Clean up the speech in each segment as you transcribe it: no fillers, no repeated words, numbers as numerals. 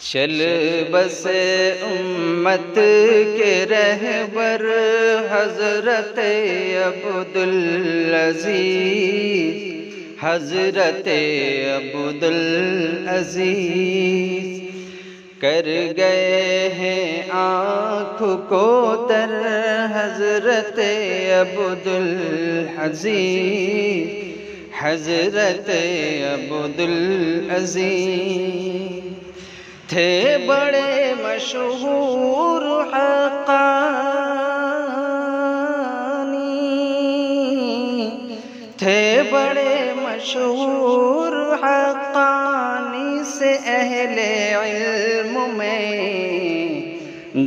چل بس امت کے رہبر حضرت عبدالعزیز، حضرت عبدالعزیز کر گئے ہیں آنکھ کو تر حضرت عبدالعزیز، حضرت عبدالعزیز تھے بڑے مشہور حقانی، تھے بڑے مشہور حقانی سے اہل علم میں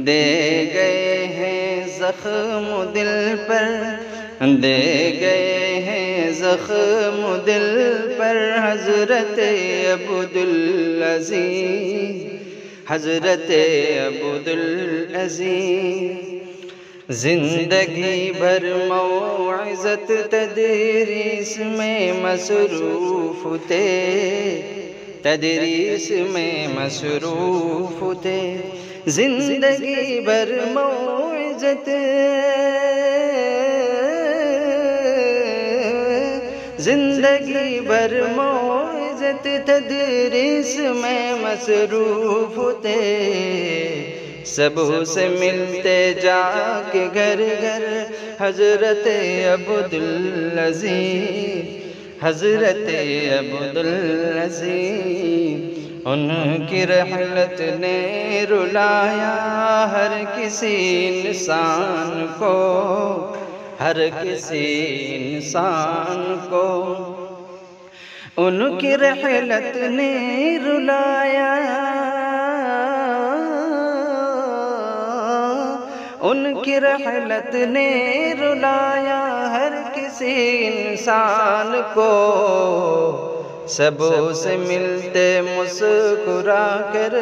دے گئے ہیں زخم دل پر، دے گئے ہیں زخم دل پر حضرت عبدالعزیز، حضرت عبدالعزیز زندگی بھر موعظت تدریس میں مصروف تھے، تدریس میں مصروف تھے، زندگی بھر موعظت، زندگی بھر موعظت تدریس میں مصروف تھے، سبوں سے ملتے جا کے گھر گھر حضرت عبدالعزیز، حضرت عبدالعزیز ان کی رحلت نے رلایا ہر کسی انسان کو، ہر کسی انسان کو ان کی رحلت نے رلایا، ان کی رحلت نے رلایا ہر کسی انسان کو، سبوں سے ملتے مسکرا کر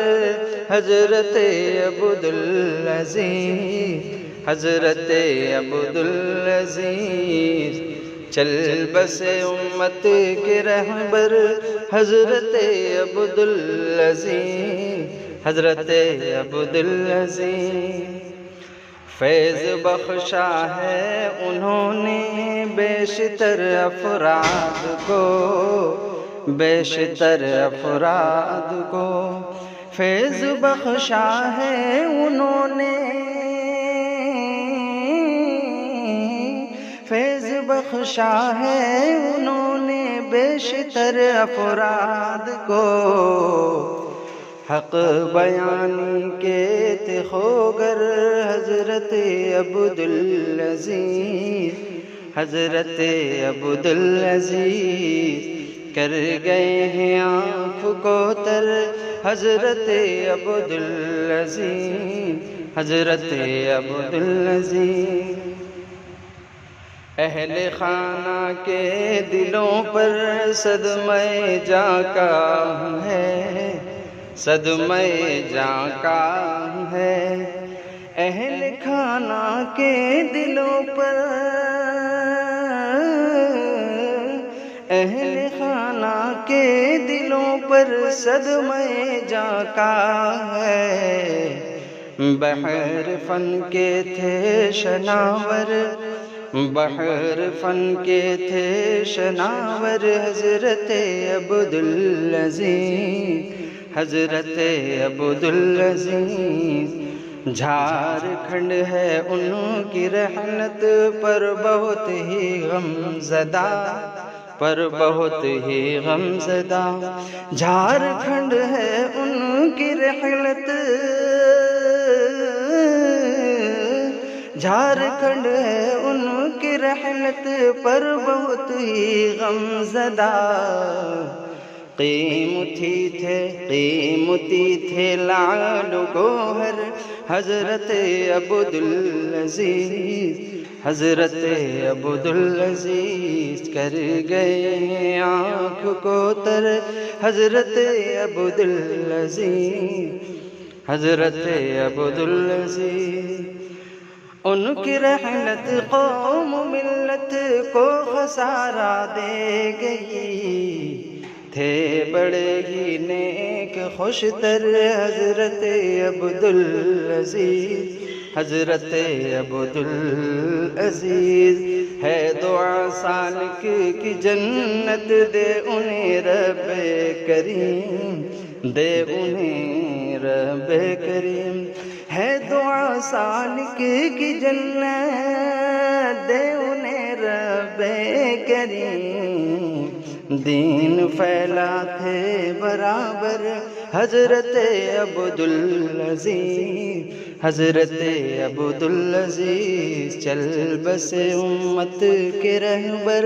حضرت عبدالعزیز، حضرت عبدالعزیز چل بس امت کے رہبر حضرت عبدالعزیز، حضرت عبدالعزیز فیض بخشا ہے انہوں نے بیشتر افراد کو، بیشتر افراد کو فیض بخشا ہے انہوں نے، فیض بخشا ہے انہوں نے بیشتر افراد کو، حق بیانی کے تھے خوگر حضرت عبدالعزیز، حضرت عبدالعزیز کر گئے ہیں آنکھ کو تر حضرت عبدالعزیز، حضرت عبدالعزیز اہل خانہ کے دلوں پر صدمہ جاں کا ہے، صدمہ جاں کا ہے، اہل خانہ کے دلوں پر، اہل خانہ کے دلوں پر صدمہ جاں کا ہے، بحر فن کے تھے شناور، بحر فن کے تھے شناور حضرت عبدالعزیز، حضرت عبدالعزیز جھارکھنڈ ہے ان کی رحلت پر بہت ہی غم زدہ، پر بہت ہی غم زدہ، جھارکھنڈ ہے ان کی رحلت، جھارکھنڈ ہے ان کی رحلت پر بہت ہی غم زدہ، قیمتی تھے، قیمتی تھے لعل گوہر حضرت عبدالعزیز، حضرت عبدالعزیز کر گئے آنکھ کو تر حضرت عبدالعزیز، حضرت عبدالعزیز ان کی رحلت قوم ملت کو خسارہ دے گئی، تھے بڑے ہی نیک خوش تر حضرت عبدالعزیز، حضرت عبدالعزیز۔ ہے دعا سالک کی جنت دے انہیں رب کریم، دے انہیں رب کریم۔ ہے دعا سالک کی جنت دے انہیں رب کریم، دین پھیلاتے برابر حضرت عبدالعزیز، حضرت عبدالعزیز۔ چل بسے امت کے رہبر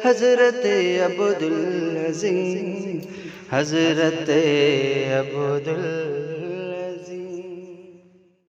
حضرت عبدالعزیز، حضرت عبدالعزیز۔